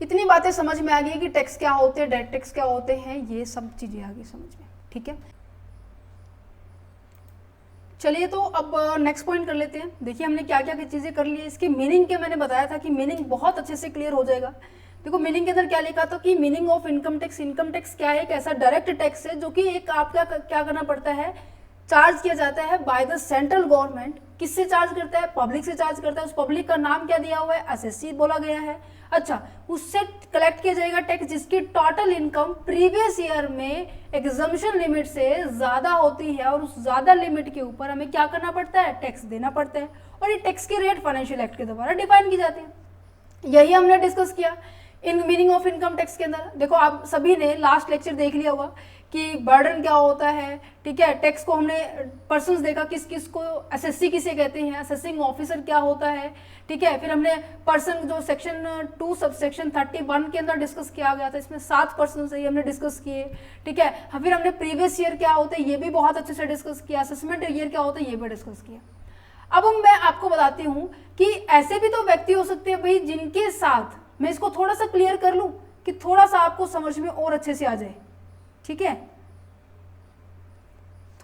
इतनी बातें समझ में आ गई कि टैक्स क्या होते हैं, डायरेक्ट टैक्स क्या होते हैं, ये सब चीजें आ गई समझ में। ठीक है, चलिए तो अब नेक्स्ट पॉइंट कर लेते हैं। देखिए हमने क्या क्या चीजें कर ली है, इसके मीनिंग के मैंने बताया था कि मीनिंग बहुत अच्छे से क्लियर हो जाएगा। देखो मीनिंग के अंदर क्या लिखा था कि meaning of income tax, income tax क्या है, एक ऐसा डायरेक्ट टैक्स है जो कि एक आपका क्या करना पड़ता है, चार्ज किया जाता है बाय द सेंट्रल गवर्नमेंट। किससे चार्ज करता है, पब्लिक से चार्ज करता है। उस पब्लिक का नाम क्या दिया हुआ है, एसएससी बोला गया है। अच्छा, उससे कलेक्ट किया जाएगा टैक्स जिसकी टोटल इनकम प्रीवियस ईयर में एग्जम्पशन लिमिट से ज्यादा होती है, और उस ज्यादा लिमिट के ऊपर हमें क्या करना पड़ता है, टैक्स देना पड़ता है। और ये टैक्स की रेट फाइनेंशियल एक्ट के द्वारा डिफाइन की जाती है। यही हमने डिस्कस किया in meaning of income tax के अंदर। देखो आप सभी ने लास्ट लेक्चर देख लिया होगा कि बर्डन क्या होता है। ठीक है, टैक्स को हमने पर्सन्स देखा, किस किस को एसएससी किसे कहते हैं, असेसिंग ऑफिसर क्या होता है। ठीक है, फिर हमने पर्सन जो सेक्शन 2 सबसेक्शन 31 के अंदर डिस्कस किया गया था, इसमें 7 पर्सन से ही हमने डिस्कस किए। ठीक है, फिर हमने प्रीवियस ईयर क्या होता है ये भी बहुत अच्छे से डिस्कस किया, असेसमेंट ईयर क्या होता है ये भी डिस्कस किया। अब मैं आपको बताती हूँ कि ऐसे भी तो व्यक्ति हो सकते हैं भाई जिनके साथ, मैं इसको थोड़ा सा क्लियर कर लूं कि थोड़ा सा आपको समझ में और अच्छे से आ जाए। ठीक है,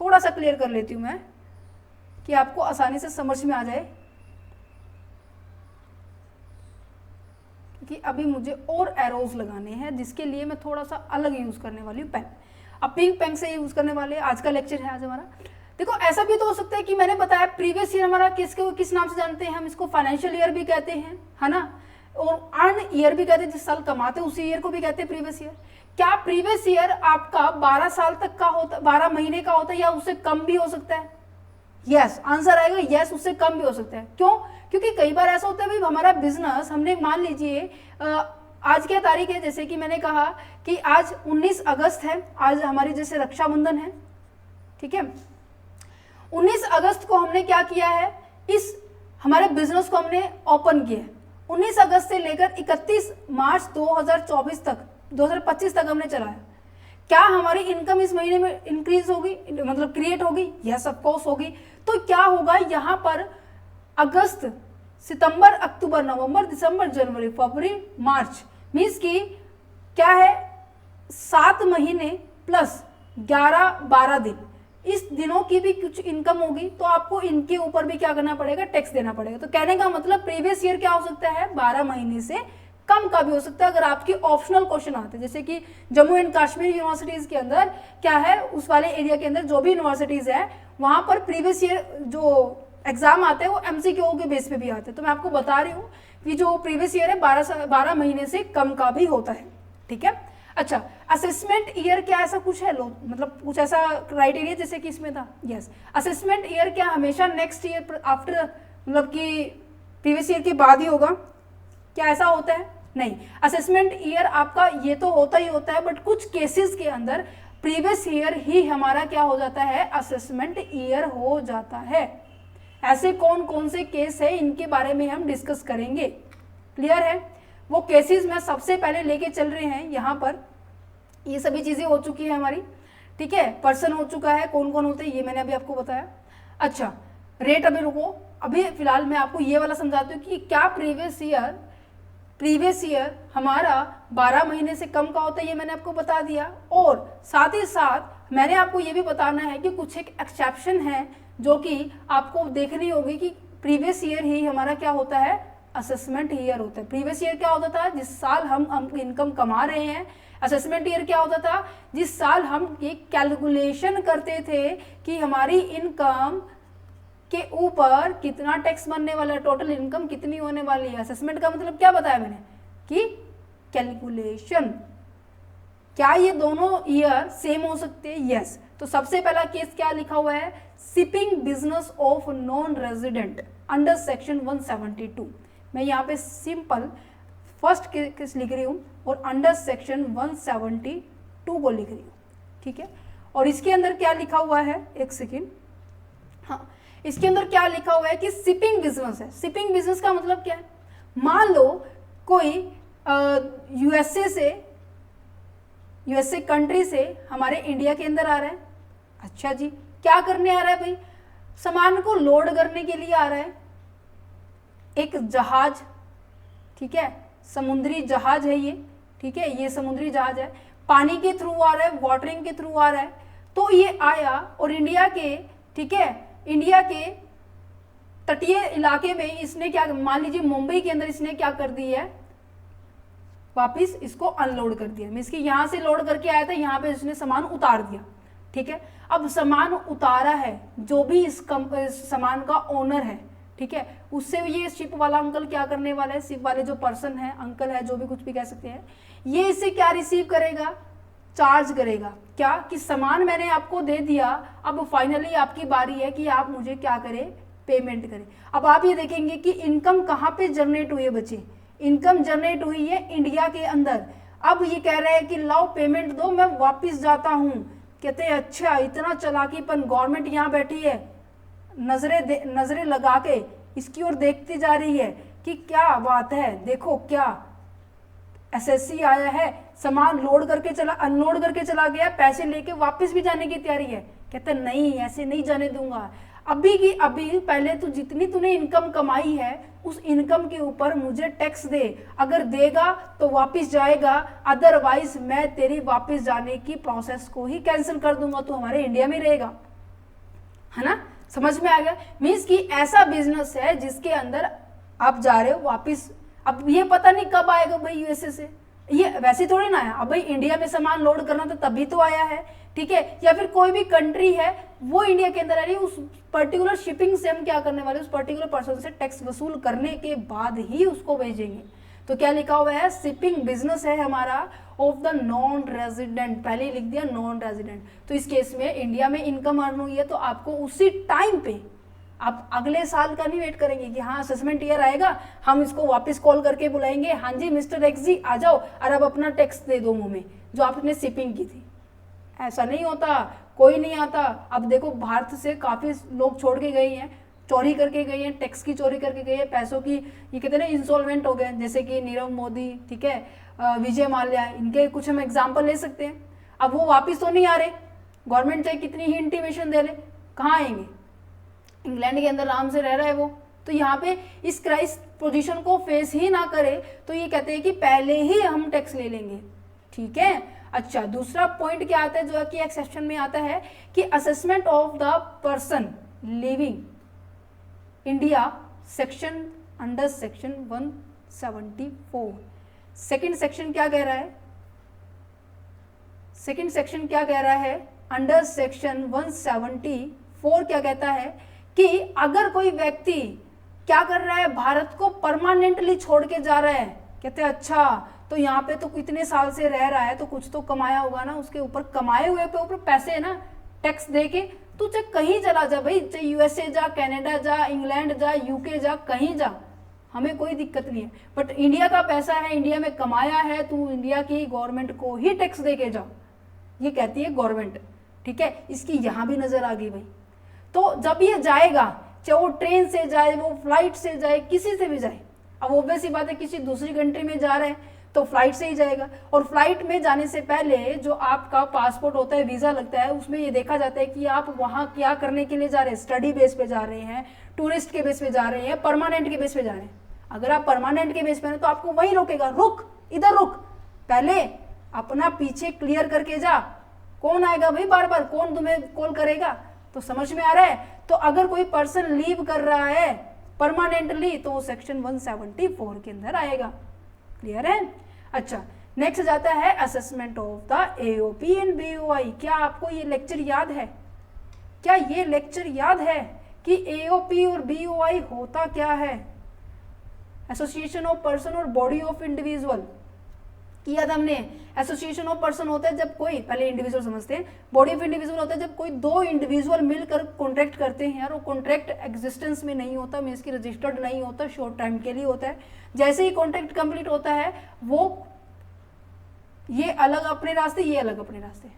थोड़ा सा क्लियर कर लेती हूं मैं कि आपको आसानी से समझ में आ जाए, क्योंकि अभी मुझे और एरोज लगाने हैं जिसके लिए मैं थोड़ा सा अलग यूज करने वाली हूँ पेन। अब पिंक पेन से यूज करने वाले, आज का लेक्चर है आज हमारा। देखो ऐसा भी तो हो सकता है कि मैंने बताया प्रीवियस ईयर हमारा किस नाम से जानते हैं, हम इसको फाइनेंशियल ईयर भी कहते हैं, है ना, और अर्न ईयर भी कहते हैं, जिस साल कमाते हैं उसी ईयर को भी कहते हैं प्रीवियस ईयर। क्या प्रीवियस ईयर आपका 12 साल तक का होता, 12 महीने का होता है, या उससे कम भी हो सकता है? यस, आंसर आएगा यस, उससे कम भी हो सकता है। क्यों? क्योंकि कई बार ऐसा होता है भाई हमारा बिजनेस, हमने मान लीजिए आज क्या तारीख है, जैसे कि मैंने कहा कि आज 19 अगस्त है, आज हमारी जैसे रक्षाबंधन है। ठीक है, 19 अगस्त को हमने क्या किया है, इस हमारे बिजनेस को हमने ओपन किया है। 19 अगस्त से लेकर 31 मार्च 2024 तक 2025 तक हमने चलाया। क्या हमारी इनकम इस महीने में इंक्रीज होगी, मतलब क्रिएट होगी? यस ऑफ कोर्स होगी। तो क्या होगा यहाँ पर, अगस्त, सितंबर, अक्टूबर, नवंबर, दिसंबर, जनवरी, फरवरी, मार्च, मीन्स की क्या है, 7 महीने प्लस 11-12 दिन, इस दिनों की भी कुछ इनकम होगी, तो आपको इनके ऊपर भी क्या करना पड़ेगा, टैक्स देना पड़ेगा। तो कहने का मतलब प्रीवियस ईयर क्या हो सकता है, 12 महीने से कम का भी हो सकता है। अगर आपके ऑप्शनल क्वेश्चन आते हैं, जैसे कि जम्मू एंड कश्मीर यूनिवर्सिटीज के अंदर क्या है, उस वाले एरिया के अंदर जो भी यूनिवर्सिटीज है वहां पर प्रीवियस ईयर जो एग्जाम आते हैं वो एमसीक्यू के बेस पे भी आते हैं। तो मैं आपको बता रही हूँ कि जो प्रीवियस ईयर है 12 महीने से कम का भी होता है। ठीक है, अच्छा, असेसमेंट ईयर क्या ऐसा कुछ है, लो मतलब कुछ ऐसा क्राइटेरिया जैसे कि इसमें था? यस, असेसमेंट ईयर क्या हमेशा नेक्स्ट ईयर आफ्टर, मतलब कि प्रीवियस ईयर के बाद ही होगा? क्या ऐसा होता है? नहीं, असेसमेंट ईयर आपका ये तो होता ही होता है, बट कुछ केसेस के अंदर प्रीवियस ईयर ही हमारा क्या हो जाता है, असेसमेंट ईयर हो जाता है। ऐसे कौन कौन से केस है, इनके बारे में हम डिस्कस करेंगे। क्लियर है? वो केसेस में सबसे पहले लेके चल रहे हैं यहाँ पर। ये सभी चीजें हो चुकी है हमारी। ठीक है, पर्सन हो चुका है, कौन कौन होते हैं ये मैंने अभी आपको बताया। अच्छा, रेट अभी रुको, अभी फिलहाल मैं आपको ये वाला समझाती हूँ कि क्या प्रीवियस ईयर हमारा 12 महीने से कम का होता है, ये मैंने आपको बता दिया। और साथ ही साथ मैंने आपको ये भी बताना है कि कुछ एक एक्सेप्शन है जो कि आपको देखनी होगी कि प्रीवियस ईयर ही हमारा क्या होता है, असेसमेंट ईयर होता है। प्रीवियस ईयर क्या होता था, जिस साल हम इनकम कमा रहे हैं। असेसमेंट ईयर क्या होता था, जिस साल हम ये कैलकुलेशन करते थे कि हमारी इनकम के ऊपर कितना टैक्स बनने वाला है, टोटल इनकम कितनी होने वाली है। असेसमेंट का मतलब क्या बताया मैंने कि कैलकुलेशन। क्या ये दोनों ईयर सेम हो सकते हैं? यस। तो सबसे पहला केस क्या लिखा हुआ है, shipping business of non resident under section 172। मैं यहाँ पे सिंपल फर्स्ट केस लिख रही हूँ और अंडर सेक्शन 172 को लिख रही हूँ। ठीक है, और इसके अंदर क्या लिखा हुआ है, एक सेकेंड, हाँ, इसके अंदर क्या लिखा हुआ है कि शिपिंग बिजनेस है। शिपिंग बिजनेस का मतलब क्या है, मान लो कोई यूएसए कंट्री से हमारे इंडिया के अंदर आ रहा है। अच्छा जी, क्या करने आ रहा है भाई, सामान को लोड करने के लिए आ रहा है, एक जहाज। ठीक है, समुद्री जहाज है ये, ठीक है, ये समुद्री जहाज है, पानी के थ्रू आ रहा है, वाटरिंग के थ्रू आ रहा है। तो ये आया और इंडिया के, ठीक है, इंडिया के तटीय इलाके में इसने क्या, मान लीजिए मुंबई के अंदर इसने क्या कर दी है, वापिस इसको अनलोड कर दिया। मीन्स कि यहाँ से लोड करके आया था, यहाँ पे इसने सामान उतार दिया, ठीक है। अब सामान उतारा है, जो भी इस सामान का ओनर है, ठीक है, उससे ये शिप वाला अंकल क्या करने वाला है, शिप वाले जो पर्सन है, अंकल है, जो भी कुछ भी कह सकते हैं, ये इससे क्या रिसीव करेगा, चार्ज करेगा। क्या कि सामान मैंने आपको दे दिया, अब फाइनली आपकी बारी है कि आप मुझे क्या करें, पेमेंट करें। अब आप ये देखेंगे कि इनकम कहाँ पे जनरेट हुई है बच्चे, इनकम जनरेट हुई है इंडिया के अंदर। अब ये कह रहे हैं कि लाओ पेमेंट दो, मैं वापस जाता हूँ। कहते हैं अच्छा, इतना चालाकीपन, गवर्नमेंट यहाँ बैठी है, नजरें लगा के इसकी ओर देखती जा रही है कि क्या बात है, देखो क्या एसएससी आया है, सामान लोड करके चला, अनलोड करके चला गया, पैसे लेके वापस भी जाने की तैयारी है। कहते नहीं, ऐसे नहीं जाने दूंगा, अभी की अभी, पहले तो जितनी तूने इनकम कमाई है उस इनकम के ऊपर मुझे टैक्स दे, अगर देगा तो वापस जाएगा, अदरवाइज मैं तेरी वापस जाने की प्रोसेस को ही कैंसिल कर दूंगा, तो हमारे इंडिया में रहेगा, है ना। समझ में आ गया। मीन्स कि ऐसा बिजनेस है जिसके अंदर आप जा रहे हो वापस, अब ये पता नहीं कब आएगा भाई यूएसए से, ये वैसे थोड़ी ना आया, अब भाई इंडिया में सामान लोड करना था तभी तो आया है, ठीक है। या फिर कोई भी कंट्री है वो इंडिया के अंदर आ रही है, उस पर्टिकुलर शिपिंग से हम क्या करने वाले, उस पर्टिकुलर पर्सन से टैक्स वसूल करने के बाद ही उसको भेजेंगे। तो क्या लिखा हुआ है, शिपिंग बिजनेस है हमारा ऑफ द नॉन रेजिडेंट, पहले ही लिख दिया नॉन रेजिडेंट। तो इस केस में इंडिया में इनकम अर्न हुई है तो आपको उसी टाइम पे, आप अगले साल का नहीं वेट करेंगे कि हाँ असेसमेंट ईयर आएगा हम इसको वापस कॉल करके बुलाएंगे, हाँ जी मिस्टर एक्स जी आ जाओ और अब अपना टैक्स दे दो मुंह में जो आपने शिपिंग की थी। ऐसा नहीं होता, कोई नहीं आता। अब देखो भारत से काफी लोग छोड़ के गए हैं, चोरी करके गए हैं, टैक्स की चोरी करके गए हैं, पैसों की, ये कहते हैं ना इंसॉल्वेंट हो गए, जैसे कि नीरव मोदी, ठीक है, विजय माल्या, इनके कुछ हम एग्जाम्पल ले सकते हैं। अब वो वापिस तो नहीं आ रहे, गवर्नमेंट चाहे कितनी ही इंटीमेशन दे ले, कहाँ आएंगे। इंग्लैंड के अंदर आराम से रह रहा है वो, तो यहाँ पे इस क्राइसिस पोजीशन को फेस ही ना करे तो ये कहते हैं कि पहले ही हम टैक्स ले लेंगे, ठीक है। अच्छा, दूसरा पॉइंट क्या आता है जो कि एक्सेप्शन में आता है कि assessment of the person living India section under section 174। Second section क्या कह रहा है, सेकंड सेक्शन क्या कह रहा है, अंडर सेक्शन 174 क्या कहता है कि अगर कोई व्यक्ति क्या कर रहा है, भारत को परमानेंटली छोड़ के जा रहा है, कहते हैं अच्छा तो यहाँ पे तो इतने साल से रह रहा है तो कुछ तो कमाया होगा ना, उसके ऊपर कमाए हुए पे ऊपर पैसे है ना टैक्स दे के, तू चाहे कहीं चला जा भाई, चाहे यूएसए जा, कनाडा जा, इंग्लैंड जा, यूके जा, कहीं जा, हमें कोई दिक्कत नहीं है। बट इंडिया का पैसा है, इंडिया में कमाया है, तू इंडिया की गवर्नमेंट को ही टैक्स दे के जा, ये कहती है गवर्नमेंट, ठीक है। इसकी यहाँ भी नजर आ गई भाई। तो जब ये जाएगा, चाहे वो ट्रेन से जाए, वो फ्लाइट से जाए, किसी से भी जाए, अब ऑब्वियस सी बात है किसी दूसरी कंट्री में जा रहे हैं तो फ्लाइट से ही जाएगा, और फ्लाइट में जाने से पहले जो आपका पासपोर्ट होता है, वीजा लगता है, उसमें ये देखा जाता है कि आप वहाँ क्या करने के लिए जा रहे हैं, स्टडी बेस पे जा रहे हैं, टूरिस्ट के बेस पे जा रहे हैं, परमानेंट के बेस पे जा रहे हैं। अगर आप परमानेंट के बेस पे हैं तो आपको वहीं रोकेगा, रुक इधर रुक, पहले अपना पीछे क्लियर करके जा, कौन आएगा भाई बार बार, कौन तुम्हें कॉल करेगा। तो समझ में आ रहा है। तो अगर कोई पर्सन लीव कर रहा है परमानेंटली तो वो सेक्शन 174 के अंदर आएगा, क्लियर है। अच्छा, नेक्स्ट जाता है assessment of the AOP and BOI. क्या आपको ये लेक्चर याद है, क्या ये लेक्चर याद है कि एओपी और बीओआई होता क्या है, एसोसिएशन ऑफ पर्सन और बॉडी ऑफ इंडिविजुअल किया था हमने। एसोसिएशन ऑफ पर्सन होता है जब कोई, पहले इंडिविजुअल समझते हैं, बॉडी ऑफ इंडिविजुअल होता है जब कोई दो इंडिविजुअल मिलकर कॉन्ट्रैक्ट करते हैं यार, वो कॉन्ट्रैक्ट एग्जिस्टेंस में नहीं होता, मीन्स की रजिस्टर्ड नहीं होता, शॉर्ट टाइम के लिए होता है। जैसे ही कॉन्ट्रैक्ट कंप्लीट होता है वो ये अलग अपने रास्ते, ये अलग अपने रास्ते,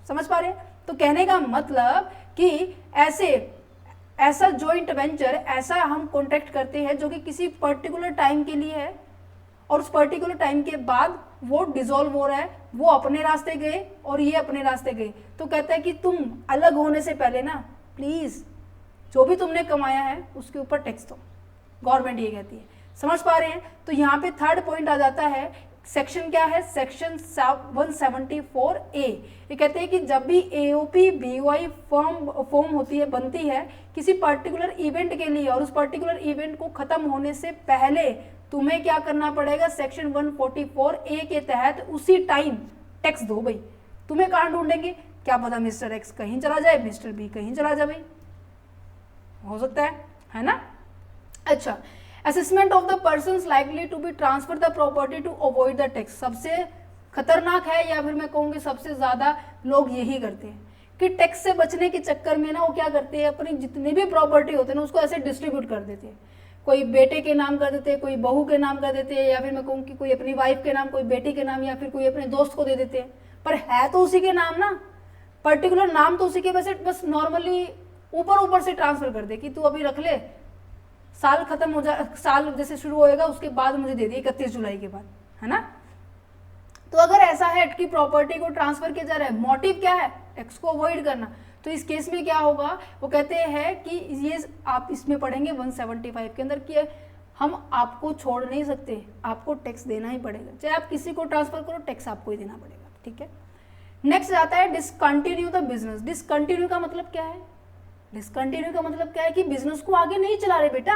समझ पा रहे हैं। तो कहने का मतलब कि ऐसा जॉइंट वेंचर, ऐसा हम कॉन्ट्रैक्ट करते हैं जो कि किसी पर्टिकुलर टाइम के लिए है और उस पर्टिकुलर टाइम के बाद वो डिसॉल्व हो रहा है, वो अपने रास्ते गए और ये अपने रास्ते गए। तो कहता है कि तुम अलग होने से पहले ना प्लीज जो भी तुमने कमाया है उसके ऊपर टैक्स दो, गवर्नमेंट ये कहती है। समझ पा रहे हैं? तो यहाँ पे थर्ड पॉइंट आ जाता है, सेक्शन क्या है, सेक्शन 174A। ये कहते हैं कि जब भी एओपी बीओआई फॉर्म होती है, बनती है किसी पर्टिकुलर इवेंट के लिए, और उस पर्टिकुलर इवेंट को खत्म होने से पहले तुम्हें क्या करना पड़ेगा, सेक्शन 144A के तहत उसी टाइम टैक्स दो भाई। तुम्हें कहाँ ढूंढेंगे, क्या पता मिस्टर एक्स कहीं चला जाए, मिस्टर बी कहीं चला जाए, भाई हो सकता है ना। अच्छा, assessment of the persons likely to be transfer the property to avoid the tax. सबसे खतरनाक है, या फिर मैं कहूँगी सबसे ज़्यादा लोग यही करते हैं कि टैक्स से बचने के चक्कर में ना वो क्या करते हैं, अपनी जितनी भी प्रॉपर्टी होते हैं ना उसको ऐसे डिस्ट्रीब्यूट कर देते हैं। कोई बेटे के नाम कर देते हैं, कोई बहू के नाम कर देते हैं, या फिर मैं कहूँ कि कोई अपनी वाइफ के नाम, कोई बेटी के नाम, या फिर कोई अपने दोस्त को दे देते हैं। पर है तो उसी के नाम ना, पर्टिकुलर नाम तो उसी के, वैसे बस नॉर्मली ऊपर से ट्रांसफर कर दे कि तू अभी रख ले, साल खत्म हो जाए, साल जैसे शुरू होएगा उसके बाद मुझे दे दिए 31 जुलाई के बाद, है ना। तो अगर ऐसा है कि प्रॉपर्टी को ट्रांसफर किया जा रहा है, मोटिव क्या है, टैक्स को अवॉइड करना, तो इस केस में क्या होगा, वो कहते हैं कि ये आप इसमें पढ़ेंगे 175 के अंदर कि हम आपको छोड़ नहीं सकते, आपको टैक्स देना ही पड़ेगा, चाहे आप किसी को ट्रांसफर करो टैक्स आपको ही देना पड़ेगा, ठीक है। नेक्स्ट आता है डिसकंटिन्यू द बिजनेस। डिसकंटिन्यू का मतलब क्या है, डिसकंटिन्यू का मतलब क्या है कि बिजनेस को आगे नहीं चला रहे बेटा,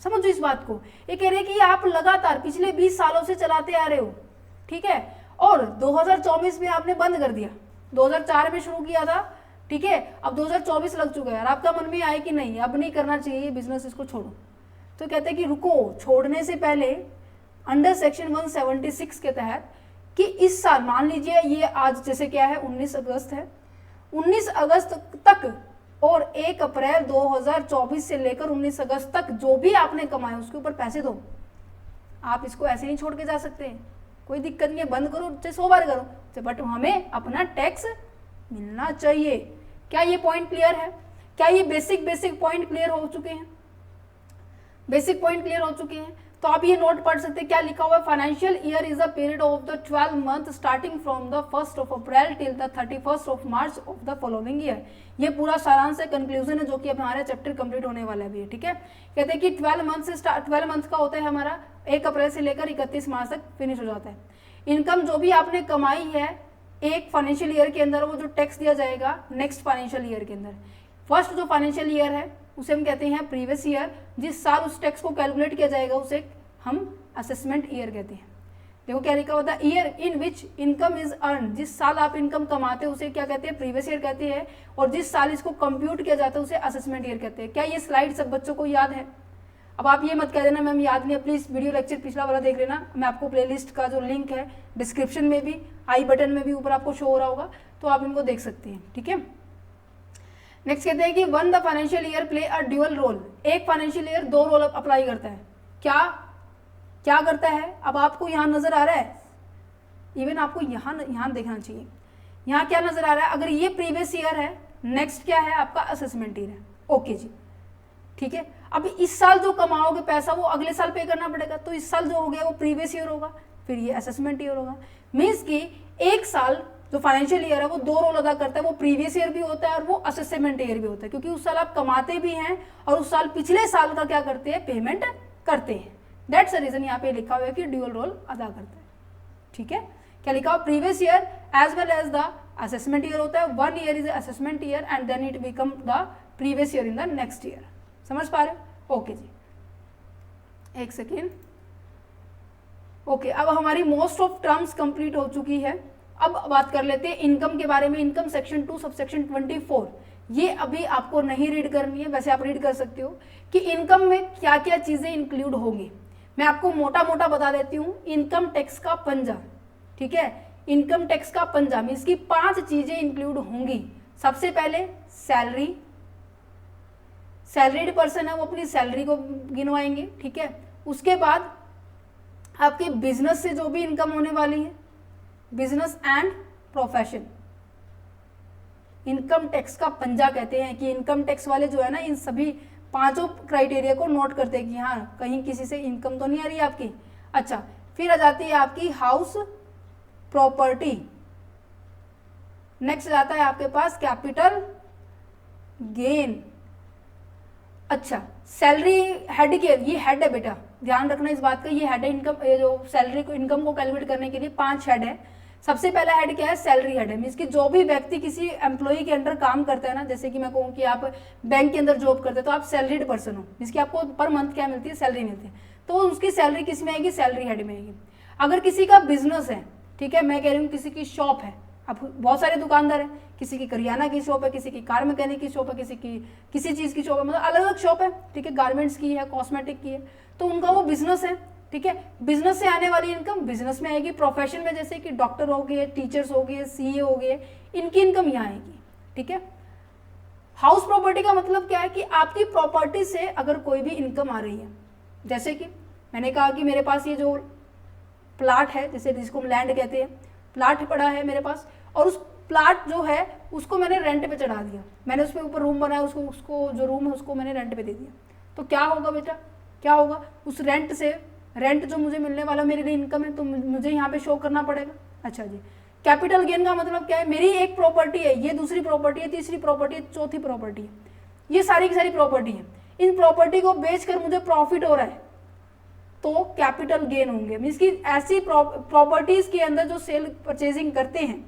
समझो इस बात को। ये कह रहे हैं कि आप लगातार पिछले 20 सालों से चलाते आ रहे हो, ठीक है, और 2024 में आपने बंद कर दिया, 2004 में शुरू किया था, ठीक है, अब 2024 लग चुका है और आपका मन में आए कि नहीं अब नहीं करना चाहिए बिजनेस, इसको छोड़ो, तो कहते हैं कि रुको, छोड़ने से पहले अंडर सेक्शन 176 के तहत कि इस साल मान लीजिए ये आज जैसे क्या है 19 अगस्त है, 19 अगस्त तक और 1 अप्रैल 2024 से लेकर 19 अगस्त तक जो भी आपने कमाया उसके ऊपर पैसे दो। आप इसको ऐसे नहीं छोड़ के जा सकते, कोई दिक्कत नहीं है, बंद करो चाहे 100 बार करो, बट हमें अपना टैक्स मिलना चाहिए। क्या ये पॉइंट क्लियर है? क्या ये बेसिक पॉइंट क्लियर हो चुके हैं? बेसिक पॉइंट क्लियर हो चुके हैं। तो आप ये नोट पढ़ सकते हैं, क्या लिखा हुआ है, financial year is a period of the 12 month starting from the 1st of April till the 31st of March of the following year. ये पूरा सारांश है, कंक्लूजन है, जो कि हमारा चैप्टर कंप्लीट होने वाला भी है, ठीक है। कहते हैं कि 12 मंथ का होता है हमारा 1 अप्रैल से लेकर 31 मार्च तक फिनिश हो जाता है। इनकम जो भी आपने कमाई है एक फाइनेंशियल ईयर के अंदर, वो जो टैक्स दिया जाएगा नेक्स्ट फाइनेंशियल ईयर के अंदर। फर्स्ट जो फाइनेंशियल ईयर है उसे हम कहते हैं प्रीवियस ईयर, जिस साल उस टैक्स को कैलकुलेट किया जाएगा उसे हम असेसमेंट ईयर कहते हैं। देखो क्या लिखा होता है, year in which income is earn, जिस साल आप इनकम कमाते हैं उसे क्या कहते हैं, प्रीवियस ईयर कहते हैं, और जिस साल इसको कंप्यूट किया जाता है उसे असेसमेंट ईयर कहते हैं। क्या ये स्लाइड सब बच्चों को याद है? अब आप ये मत कह देना मैम याद नहीं है, प्लीज वीडियो लेक्चर पिछला वाला देख लेना, मैं आपको प्लेलिस्ट का जो लिंक है डिस्क्रिप्शन में भी, आई बटन में भी ऊपर आपको शो हो रहा होगा, तो आप इनको देख सकते हैं, ठीक है। नेक्स्ट कहते हैं कि one the financial year play a dual role. एक फाइनेंशियल ईयर 2 रोल अप्लाई करता है। क्या करता है? अब आपको यहाँ नजर आ रहा है, इवन आपको यहाँ देखना चाहिए, यहाँ क्या नजर आ रहा है, अगर ये प्रीवियस ईयर है, नेक्स्ट क्या है आपका असेसमेंट ईयर है, ओके जी, ठीक है। अब इस साल जो कमाओगे पैसा वो अगले साल पे करना पड़ेगा, तो इस साल जो हो गया वो प्रीवियस ईयर होगा, फिर ये असेसमेंट ईयर होगा। मीन्स कि एक साल जो फाइनेंशियल ईयर है वो 2 रोल अदा करता है, वो प्रीवियस ईयर भी होता है और वो असेसमेंट ईयर भी होता है, क्योंकि उस साल आप कमाते भी हैं और उस साल पिछले साल का क्या करते हैं, पेमेंट करते हैं। दैट्स द रीजन यहाँ पे लिखा हुआ है कि ड्यूअल रोल अदा करता है, ठीक है। क्या लिखा हुआ, previous year as well as the assessment year होता है, 1 year is assessment year and then it become the previous year in the next year. समझ पा रहे हो? ओके जी, एक सेकेंड। ओके, अब हमारी मोस्ट ऑफ टर्म्स कंप्लीट हो चुकी है। अब बात कर लेते हैं इनकम के बारे में। इनकम सेक्शन 2 सबसेक्शन 24, ये अभी आपको नहीं रीड करनी है, वैसे आप रीड कर सकते हो कि इनकम में क्या क्या चीजें इंक्लूड होंगी। मैं आपको मोटा मोटा बता देती हूँ, इनकम टैक्स का पंजा, ठीक है, इनकम टैक्स का पंजा में इसकी 5 चीजें इंक्लूड होंगी। सबसे पहले सैलरी, सैलरीड पर्सन है वो अपनी सैलरी को गिनवाएंगे, ठीक है। उसके बाद आपके बिजनेस से जो भी इनकम होने वाली है, business and profession, income tax का पंजा कहते हैं कि इनकम टैक्स वाले जो है ना इन सभी 5 क्राइटेरिया को नोट करते हैं कि हाँ कहीं किसी से इनकम तो नहीं आ रही है आपकी। अच्छा, फिर आ जाती है आपकी हाउस प्रॉपर्टी, नेक्स्ट आता है आपके पास कैपिटल गेन। अच्छा, सैलरी हेड के, ये हेड है बेटा, ध्यान रखना इस बात का, ये हेड इनकम, ये जो सैलरी को इनकम को कैलकुलेट करने के लिए 5 हेड है। सबसे पहला हेड क्या है, सैलरी हेड है। मीन्स कि जो भी व्यक्ति किसी एम्प्लॉय के अंडर काम करता है ना, जैसे कि मैं कहूँ कि आप बैंक के अंदर जॉब करते हैं तो आप सैलरीड पर्सन हो, मीन्स कि आपको पर मंथ क्या मिलती है, सैलरी मिलती है, तो उसकी सैलरी किस में आएगी, सैलरी हेड में आएगी। अगर किसी का बिजनेस है, ठीक है, मैं कह रही हूँ किसी की शॉप है, अब बहुत सारे दुकानदार हैं, किसी की करियाना की शॉप है, किसी की कार मैकेनिक की शॉप है, किसी की किसी चीज़ की शॉप है, मतलब अलग अलग शॉप है, ठीक है, गारमेंट्स की है, कॉस्मेटिक की है, तो उनका वो बिजनेस है, ठीक है। बिजनेस से आने वाली इनकम बिजनेस में आएगी। प्रोफेशन में जैसे कि डॉक्टर हो गए, टीचर्स हो गए, सीए हो गए, इनकी इनकम यहाँ आएगी, ठीक है। हाउस प्रॉपर्टी का मतलब क्या है कि आपकी प्रॉपर्टी से अगर कोई भी इनकम आ रही है, जैसे कि मैंने कहा कि मेरे पास ये जो प्लाट है, जैसे जिसको हम लैंड कहते हैं, प्लाट पड़ा है मेरे पास, और उस प्लाट जो है उसको मैंने रेंट पे चढ़ा दिया, मैंने उसमें ऊपर रूम बनाया, उसको जो रूम है उसको मैंने रेंट पे दे दिया, तो क्या होगा बेटा, क्या होगा, उस रेंट से, रेंट जो मुझे मिलने वाला मेरे लिए इनकम है, तो मुझे यहाँ पे शो करना पड़ेगा। अच्छा जी, कैपिटल गेन का मतलब क्या है, मेरी एक प्रॉपर्टी है, ये दूसरी प्रॉपर्टी है, तीसरी प्रॉपर्टी है, चौथी प्रॉपर्टी है, ये सारी की सारी प्रॉपर्टी है, इन प्रॉपर्टी को बेचकर मुझे प्रॉफिट हो रहा है, तो कैपिटल गेन होंगे। मीन्स कि ऐसी प्रॉपर्टीज के अंदर जो सेल परचेजिंग करते हैं,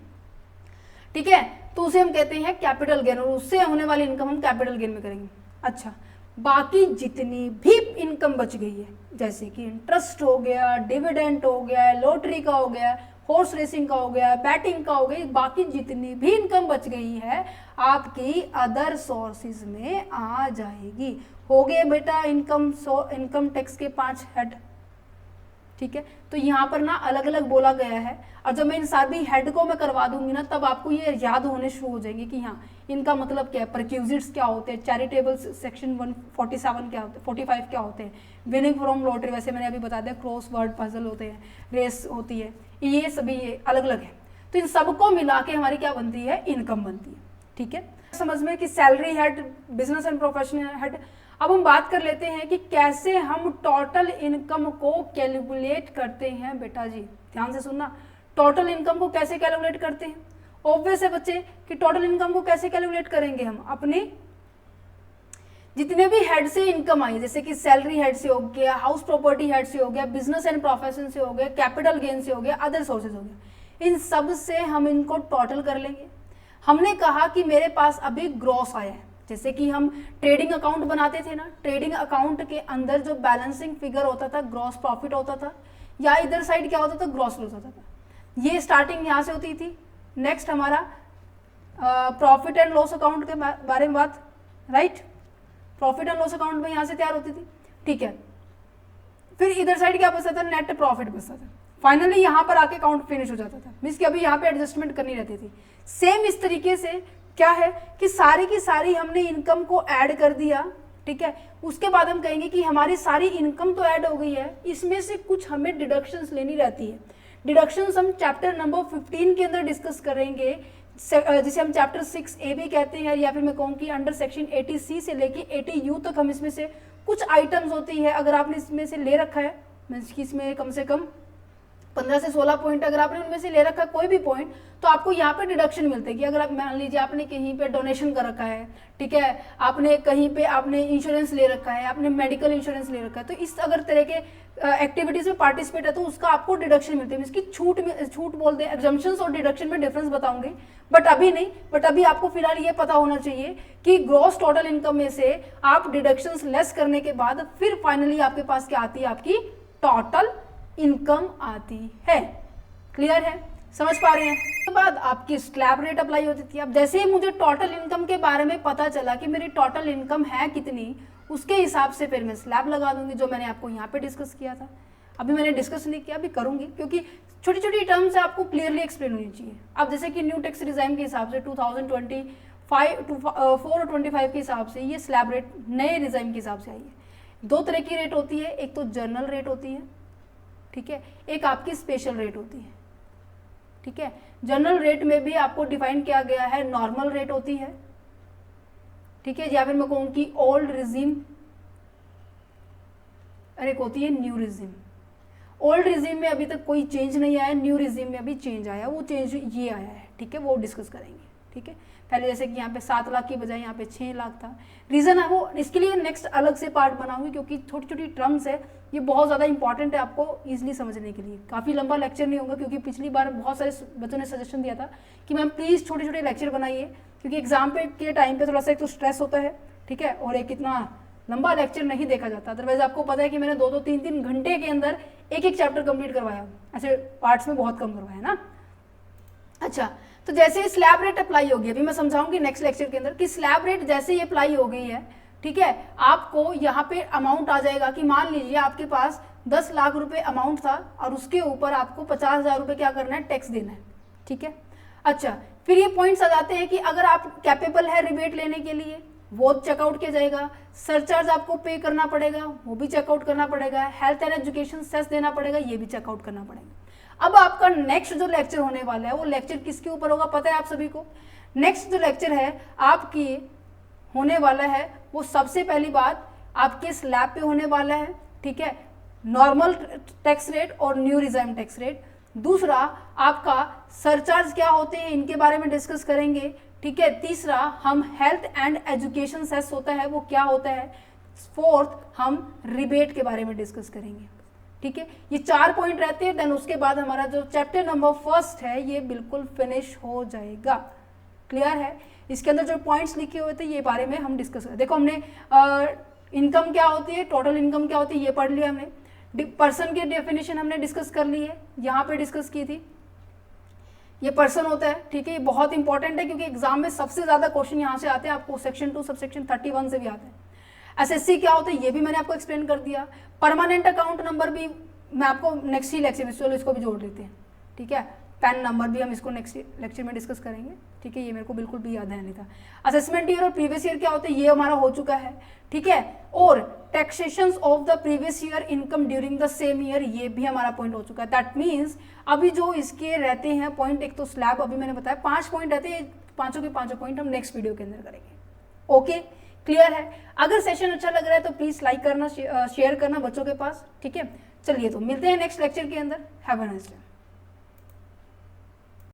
ठीक है, तो उसे हम कहते हैं कैपिटल गेन, और उससे होने वाली इनकम हम कैपिटल गेन में करेंगे। अच्छा, बाकी जितनी भी इनकम बच गई है, जैसे कि इंटरेस्ट हो गया, डिविडेंड हो गया, लॉटरी का हो गया, हॉर्स रेसिंग का हो गया, बैटिंग का हो गया, बाकी जितनी भी इनकम बच गई है आपकी अदर सोर्सेज में आ जाएगी। हो गए बेटा इनकम टैक्स के 5 हेड, ठीक है। तो यहाँ पर ना अलग अलग बोला गया है, और जब मैं इन सभी हेड को मैं करवा दूंगी ना, तब आपको ये याद होने शुरू हो जाएंगे कि हाँ इनका मतलब क्या है, परक्यूजिट्स क्या होते हैं, चैरिटेबल सेक्शन 147 क्या होते हैं, 45 क्या होते हैं, विनिंग फ्रॉम लॉटरी, वैसे मैंने अभी बता दिया, क्रॉस वर्ड पजल होते हैं, रेस होती है, ये सभी ये अलग अलग है। तो इन सबको मिला के हमारी क्या बनती है, इनकम बनती है, ठीक है। समझ में कि salary head, business and professional head. अब हम बात कर लेते हैं कि कैसे हम टोटल इनकम को कैलकुलेट करते हैं। बेटा जी ध्यान से सुनना, टोटल इनकम को कैसे कैलकुलेट करते हैं। ऑब्वियस है बच्चे कि टोटल इनकम को कैसे कैलकुलेट करेंगे, हम अपने जितने भी हेड से इनकम आई, जैसे कि सैलरी हेड से हो गया, हाउस प्रॉपर्टी हेड से हो गया, बिजनेस एंड प्रोफेशन से हो गया, कैपिटल गेन से हो गया, अदर सोर्सेज हो गया, इन सब से हम इनको टोटल कर लेंगे। हमने कहा कि मेरे पास अभी ग्रॉस आया है, जैसे कि हम ट्रेडिंग अकाउंट बनाते थे ना, ट्रेडिंग अकाउंट के अंदर जो बैलेंसिंग फिगर होता था ग्रॉस प्रॉफिट होता था, या इधर साइड क्या होता था, ग्रॉस लॉस होता था। ये स्टार्टिंग यहाँ से होती थी। नेक्स्ट हमारा प्रॉफिट एंड लॉस अकाउंट के बारे में बात, right, profit and loss account में यहाँ से तैयार होती थी, ठीक है। फिर इधर साइड क्या बचता था, नेट प्रॉफिट बचता था। फाइनली यहाँ पर आके अकाउंट फिनिश हो जाता था, मीन्स कि अभी यहाँ पे एडजस्टमेंट करनी रहती थी। सेम इस तरीके से क्या है कि सारी की सारी हमने इनकम को ऐड कर दिया, ठीक है। उसके बाद हम कहेंगे कि हमारी सारी इनकम तो ऐड हो गई है, इसमें से कुछ हमें डिडक्शंस लेनी रहती है। डिडक्शंस हम चैप्टर नंबर 15 के अंदर डिस्कस करेंगे, जिसे हम चैप्टर 6A भी कहते हैं, या फिर मैं कहूँ कि अंडर सेक्शन 80C से लेके 80U तक हम इसमें से कुछ आइटम्स होती है, अगर आपने इसमें से ले रखा है, मीन्स कि इसमें कम से कम 15 से 16 पॉइंट अगर आपने उनमें से ले रखा है कोई भी पॉइंट, तो आपको यहाँ पे डिडक्शन मिलते हैं कि अगर आप मान लीजिए आपने कहीं पे डोनेशन कर रखा है, ठीक है, आपने कहीं पे आपने इंश्योरेंस ले रखा है, आपने मेडिकल इंश्योरेंस ले रखा है, तो इस अगर तरह के एक्टिविटीज में पार्टिसिपेट है तो उसका आपको डिडक्शन मिलते हैं। इसकी छूट बोलते हैं, एग्जम्पशंस और डिडक्शन में डिफरेंस बताऊंगी, बट अभी नहीं, बट अभी आपको फिलहाल ये पता होना चाहिए कि ग्रॉस टोटल इनकम में से आप डिडक्शंस लेस करने के बाद फिर फाइनली आपके पास क्या आती है, आपकी टोटल इनकम आती है। क्लियर है, समझ पा रहे हैं। उसके बाद आपकी स्लैब रेट अप्लाई होती थी। अब जैसे ही मुझे टोटल इनकम के बारे में पता चला कि मेरी टोटल इनकम है कितनी, उसके हिसाब से फिर मैं स्लैब लगा दूंगी, जो मैंने आपको यहाँ पे डिस्कस किया था। अभी मैंने डिस्कस नहीं किया, अभी करूंगी, क्योंकि छोटी छोटी टर्म्स आपको क्लियरली एक्सप्लेन होनी चाहिए। अब जैसे कि न्यू टैक्स रिजाइम के हिसाब से 2025 के हिसाब से ये स्लैब रेट नए रिजाइम के हिसाब से आई है। 2 तरह की रेट होती है, एक तो जनरल रेट होती है, ठीक है, एक आपकी स्पेशल रेट होती है, ठीक है। जनरल रेट में भी आपको डिफाइन किया गया है, नॉर्मल रेट होती है, ठीक है, या फिर मैं कहूँ कि ओल्ड रिजीम, और एक होती है न्यू रिजीम। ओल्ड रिजीम में अभी तक कोई चेंज नहीं आया, न्यू रिजीम में अभी चेंज आया, वो चेंज ये आया है, ठीक है, वो डिस्कस करेंगे। ठीक है। पहले जैसे कि यहाँ पे 7 लाख की बजाय यहाँ पे 6 लाख था। रीज़न है वो, इसके लिए नेक्स्ट अलग से पार्ट बनाऊंगी, क्योंकि छोटी छोटी टर्म्स है, ये बहुत ज़्यादा इंपॉर्टेंट है आपको ईजिली समझने के लिए। काफ़ी लंबा लेक्चर नहीं होगा, क्योंकि पिछली बार बहुत सारे बच्चों ने सजेशन दिया था कि मैम प्लीज़ छोटे छोटे लेक्चर बनाइए, क्योंकि एग्जाम पे के टाइम पे थोड़ा सा एक तो स्ट्रेस होता है, ठीक है, और एक इतना लंबा लेक्चर नहीं देखा जाता। अदरवाइज आपको पता है कि मैंने 2-2, 3-3 घंटे के अंदर एक चैप्टर कंप्लीट करवाया, ऐसे पार्ट्स में बहुत कम करवाया ना। अच्छा, तो जैसे ही स्लैब रेट अप्लाई होगी, अभी मैं समझाऊंगी नेक्स्ट लेक्चर के अंदर कि स्लैब रेट जैसे ही अप्लाई हो गई है, ठीक है, आपको यहाँ पे अमाउंट आ जाएगा कि मान लीजिए आपके पास 10 लाख रुपए अमाउंट था और उसके ऊपर आपको 50,000 रुपए क्या करना है, टैक्स देना है, ठीक है। अच्छा, फिर ये पॉइंट्स आ जाते हैं कि अगर आप कैपेबल है रिबेट लेने के लिए, वो चेकआउट किया जाएगा, सरचार्ज आपको पे करना पड़ेगा, वो भी चेकआउट करना पड़ेगा, हेल्थ एंड एजुकेशन सेस देना पड़ेगा, ये भी चेकआउट करना पड़ेगा। अब आपका नेक्स्ट जो लेक्चर होने वाला है वो लेक्चर किसके ऊपर होगा पता है आप सभी को? नेक्स्ट जो लेक्चर है आपकी होने वाला है वो सबसे पहली बात आपके स्लैब पे होने वाला है, ठीक है, नॉर्मल टैक्स रेट और न्यू रिजाइम टैक्स रेट। दूसरा आपका सरचार्ज क्या होते हैं इनके बारे में डिस्कस करेंगे, ठीक है। तीसरा हम हेल्थ एंड एजुकेशन सेस होता है वो क्या होता है। फोर्थ हम रिबेट के बारे में डिस्कस करेंगे, ठीक है। ये 4 पॉइंट रहते हैं, देन उसके बाद हमारा जो चैप्टर नंबर 1 है ये बिल्कुल फिनिश हो जाएगा। क्लियर है? इसके अंदर जो पॉइंट्स लिखे हुए थे ये बारे में हम डिस्कस करें। देखो हमने इनकम क्या होती है, टोटल इनकम क्या होती है ये पढ़ लिया हमने, पर्सन की डेफिनेशन हमने डिस्कस कर ली है, यहाँ पे डिस्कस की थी, ये पर्सन होता है, ठीक है। ये बहुत इंपॉर्टेंट है क्योंकि एग्जाम में सबसे ज्यादा क्वेश्चन यहाँ से आते हैं, आपको सेक्शन 2 सबसेक्शन 31 से भी आते हैं। एसएससी क्या होता है ये भी मैंने आपको एक्सप्लेन कर दिया। परमानेंट अकाउंट नंबर भी मैं आपको नेक्स्ट ही लेक्चर में, चलो इसको भी जोड़ लेते हैं, ठीक है। पैन नंबर भी हम इसको नेक्स्ट लेक्चर में डिस्कस करेंगे, ठीक है। ये मेरे को बिल्कुल भी याद नहीं था। असेसमेंट ईयर और प्रीवियस ईयर क्या होता है ये हमारा हो चुका है, ठीक है। और taxation of the previous year income during the same year ये भी हमारा पॉइंट हो चुका है। दैट मीन्स अभी जो इसके रहते हैं पॉइंट, एक तो स्लैब अभी मैंने बताया 5 पॉइंट रहते हैं, पांचों के पांचों पॉइंट हम नेक्स्ट वीडियो के अंदर करेंगे। ओके, क्लियर है? अगर सेशन अच्छा लग रहा है तो प्लीज लाइक करना, शेयर करना बच्चों के पास, ठीक है। चलिए तो मिलते हैं नेक्स्ट लेक्चर के अंदर। Have a nice day.